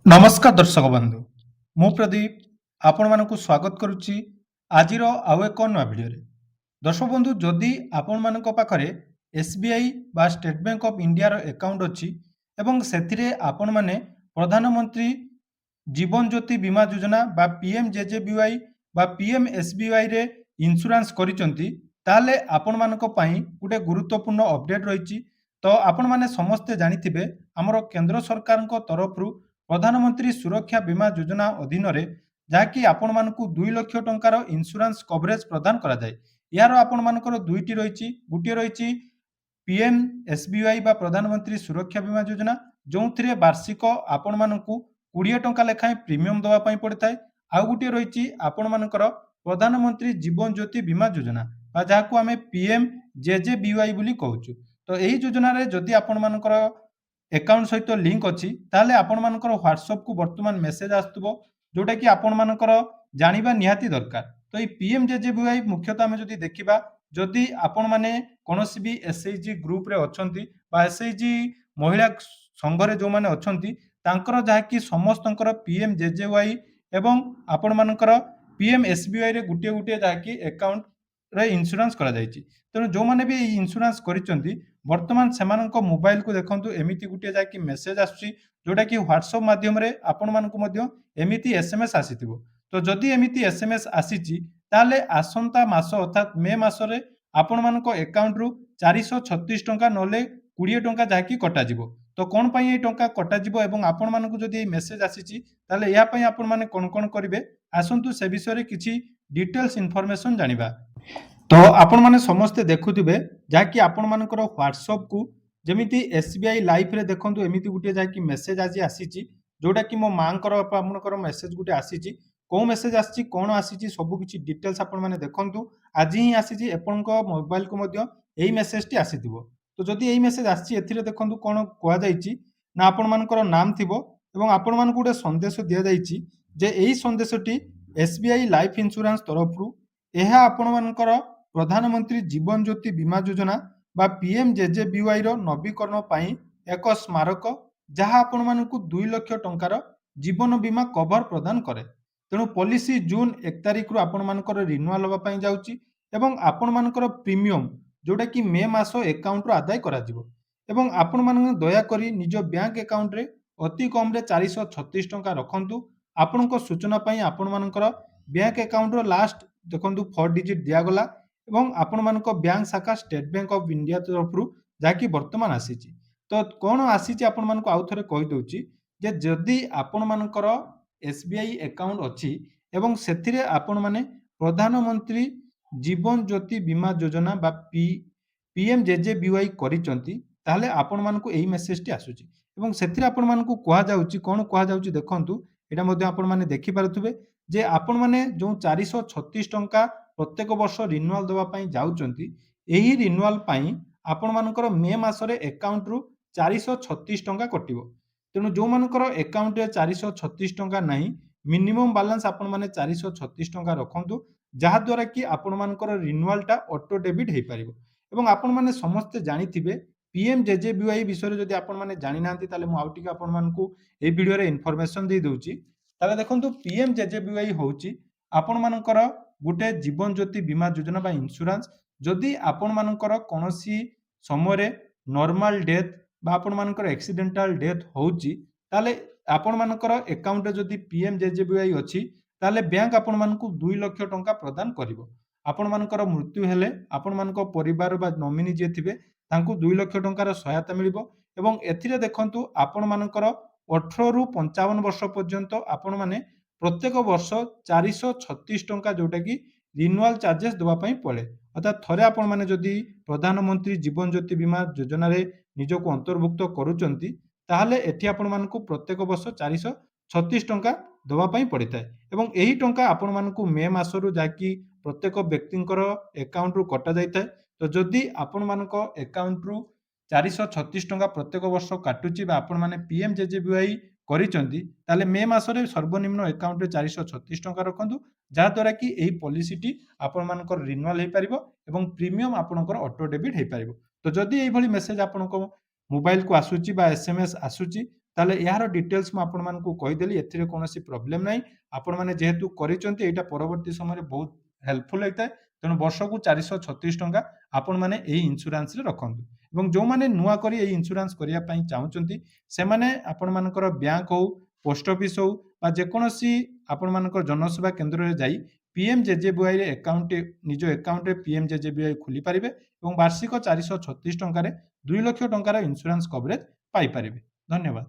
नमस्कार दर्शक बंधु मु प्रदीप आपण मानकु स्वागत करुच्ची आजिर आउ एक नया भिडियो दर्शक बंधु जदि आपण मानक पाखरे एसबीआई बा स्टेट बैंक ऑफ इंडिया रो अकाउंट अछि एवं सेथिरे आपण माने प्रधानमंत्री जीवन ज्योति बीमा योजना बा पीएमजेजेबीवाई बा पीएमएसबीवाई रे इंश्योरेंस करिसंती ताले आपण मानक पई गुटे गुरुत्वपूर्ण अपडेट रहिछि। तो आपण माने समस्ते जानिथिबे हमरो केंद्र सरकार को तरफरु प्रधानमंत्री सुरक्षा बीमा योजना अधीन जहाँकि आपण मानकु 2 लाख टंकार इंश्योरेंस कवरेज प्रदान करा जाय। यार आपण मानकर दुईटी रहिछि, गुटिए रहिछि पीएमएसबीवाई बा प्रधानमंत्री सुरक्षा बीमा योजना जोंथिरे वार्षिक आपण मानकु 20 टंका लेखाएं प्रीमियम दवा पई पड़िଥାଏ। आउ गुटिए रहिछि आपण मानकर प्रधानमंत्री जीवन ज्योति बीमा योजना बा जाहाकु आमे पीएमजेजेबीवाई बोली कहउछु। तो एही योजना रे जदि आपण मानकर अकाउंट सहित लिंक अछि ताले आपण मानकर व्हाट्सएप को वर्तमान मेसेज आस्तबो जोटा कि आपण मानकर जानिबा निहाती दरकार। तो ये पीएमजेजेबीवाई मुख्यतः आमे जदि देखिबा जदि आपण माने कोनोसी भी एसएचजी ग्रुप रे अछंती बा एसएचजी महिला संघ रे जो माने अछंती तांकर जाहाकि समस्तंकर पीएमजेजेवाई एवं आपण मानकर पीएमएसबीवाई रे गुटिए गुटिए जाहाकि अकाउंट रे इंश्योरेंस करा जायछि। तेणु जो माने भी इंश्योरेंस करिसंती वर्तमान सेमानक मोबाइल को देखंतु एमिति गुटिए जाकि मेसेज आसुची जोटा कि व्हाट्सएप माध्यम रे आपण मानकु मध्य एमिति एसएमएस आसीथिबो। तो जदि एमिति एसएमएस आसीची ताले आसंता मास अर्थात मे मास रे आपण मानक अकाउंट रु 436 टंका नले 20 टंका जाकि कटा जिवो। तो कोन पई ए टंका कटा जिवो एवं आपण मानकु जदि ए मेसेज आसीची ताले या पई आपण माने कोन करिवे आसंतु से विषय रे किछि डिटेल्स इन्फॉर्मेशन जानिबा। तो आपण माने समस्ते देखुथिबे जाकि आपण मानकर व्हाट्सएप को जेमिति एसबीआई लाइफ रे देखंतु एमिति गुटे जाकि मेसेज आज आसीची जोटा कि मो मांकर आपनकर मेसेज गुटे आसीची को मेसेज आसीची कोन आसीची सब किछि डिटेल्स आपण माने देखंतु आज ही आसीची आपनक मोबाइल को मध्य एही मेसेज टी आसीथिबो। तो जदि एही मेसेज आसीची एथिरे देखंतु कोन कोआ जाईची ना आपण मानकर नाम थिबो एवं आपण मानकु गुटे संदेश दिया जाईची जे एही संदेशटी एसबीआई लाइफ इंश्योरेंस तरफरु एहा आपण मानकर प्रधानमंत्री जीवन ज्योति बीमा योजना बा पीएमजेजेबीवाई रो नवीकरण पाई एक स्मारक जहाँ आपण मानकु 2 लाख टंकार जीवन बीमा कवर प्रदान करे। तेणु पॉलिसी जून 1 तारिख रु आपण मानकर रिन्यूअल होबा पाई जाउची एवं आपण मानकर प्रीमियम जोटा कि मे मास अकाउंट रो आदाय करा जिवो एवं आपण मान दया करी निज बैंक अकाउंट रे अति कम रे 436 टंका रखंतु। आपणको सूचना पाई आपण मानकर बैंक अकाउंट रो लास्ट देखंतु 4 डिजिट दिया गला एवं आपण मानक बैंक शाखा स्टेट बैंक ऑफ इंडिया तरफरु जाकि वर्तमान आसीची। तो कोन आसीची आपण मानक आउ थरे कहि दउची जे जदि आपण मानकर एसबीआई अकाउंट अछि एवं सेथिरे आपण माने प्रधानमंत्री जीवन ज्योति बीमा योजना बा पीएमजेजेबीवाई करिचंती ताले आपण मानकु एही मेसेज टी आसुची एवं सेथिरे आपण मानकु कोहा जाउची कोन कोहा जाउची देखंतु एटा मध्ये आपण माने देखि पारुथुबे जे आपण माने जो 436 टंका प्रत्येक वर्ष रिन्यूअल दवा पाई जाउचंती एही रिन्यूअल पाई आपण मानकर मे मासरे अकाउंट रु 436 टंका कटिवो। तेणु जो मानकर अकाउंट रे 436 टंका नाही मिनिमम बैलेंस आपण माने 436 टंका रखंतु जहा द्वारा कि आपण मानकर रिन्यूअल टा ऑटो डेबिट हे परिबो। एवं आपण माने समस्त जानिथिबे पीएमजेजेबीवाई विषय जदि आपण माने जानि नांती ताले मु आउटिक आपण मानकु ए वीडियो रे इन्फॉर्मेशन दे दउची। ताले देखंतु पीएमजेजेबीवाई होउची आपण मानकर गुटे जीवन ज्योति बीमा योजना बा इंश्योरेंस जदि आपण मानकर कोनोसी समय नॉर्मल डेथ बा आपण मानकर एक्सीडेंटल डेथ होउची ताले आपण मानकर अकाउंट रे जदि पीएमजेजेबीवाई अछि ताले बैंक आपण मानकु 2 लाख टंका प्रदान करिवो। आपण मानकर मृत्यु हेले आपण मानक परिवार बा नॉमिनी जे थिबे तांकु 2 लाख टंकार सहायता मिलिबो एवं एथिरे देखंतु आपण मानकर 18 रु 55 वर्ष पर्यंत आपण माने प्रत्येक वर्ष 436 टंका जोटा कि रिन्यूअल चार्जेस दवा पाई पड़े। अर्थात थरे आपण माने जदि प्रधानमंत्री जीवन ज्योति बीमा योजना रे निजको अंतर्भुक्त करूचंती ताहले एठी आपण मानकु प्रत्येक वर्ष 436 टंका दवा पाई पड़िଥାଏ एवं एही टंका आपण मानकु मे मासरु जाकी प्रत्येक व्यक्तिंकर अकाउंट रु कटा जायଥାଏ। तो जदि आपण मानक अकाउंट रु 436 टंका प्रत्येक वर्ष काटुची बा आपण माने पीएमजेजेबीवाई करिचंती ताले मे मासरे सर्वनिम्न अकाउंट रे 436 टंका रखंतु जहा द्वारा कि एही पॉलिसी टी आपण मानकर रिन्यूअल हे परिबो एवं प्रीमियम आपणकर ऑटो डेबिट हे परिबो। तो जदि एही भली मेसेज आपणको मोबाइल को आसुची बा एसएमएस आसुची ତାହେଲେ ଏହାର ଡିଟେଲ୍ସ ମୁଁ ଆପଣମାନଙ୍କୁ କହିଦେଲି, ଏଥିରେ କୌଣସି ପ୍ରୋବ୍ଲେମ୍ ନାହିଁ। ଆପଣମାନେ ଯେହେତୁ କରିଛନ୍ତି ଏଇଟା ପରବର୍ତ୍ତୀ ସମୟରେ ବହୁତ ହେଲ୍ପଫୁଲ୍ ହେଇଥାଏ। ତେଣୁ ବର୍ଷକୁ 436 ଟଙ୍କା ଆପଣମାନେ ଏହି ଇନ୍ସୁରାନ୍ସରେ ରଖନ୍ତୁ। ଏବଂ ଯେଉଁମାନେ ନୂଆ କରି ଏହି ଇନ୍ସୁରାନ୍ସ କରିବା ପାଇଁ ଚାହୁଁଛନ୍ତି ସେମାନେ ଆପଣମାନଙ୍କର ବ୍ୟାଙ୍କ ହଉ, ପୋଷ୍ଟ ଅଫିସ୍ ହଉ ବା ଯେକୌଣସି ଆପଣମାନଙ୍କର ଜନସେବା କେନ୍ଦ୍ରରେ ଯାଇ PMJJBYରେ ନିଜ ଆକାଉଣ୍ଟରେ PMJJBY ଖୋଲିପାରିବେ ଏବଂ ବାର୍ଷିକ 436 ଟଙ୍କାରେ 2 ଲକ୍ଷ ଟଙ୍କାର ଇନ୍ସୁରାନ୍ସ କଭରେଜ ପାଇପାରିବେ। ଧନ୍ୟବାଦ।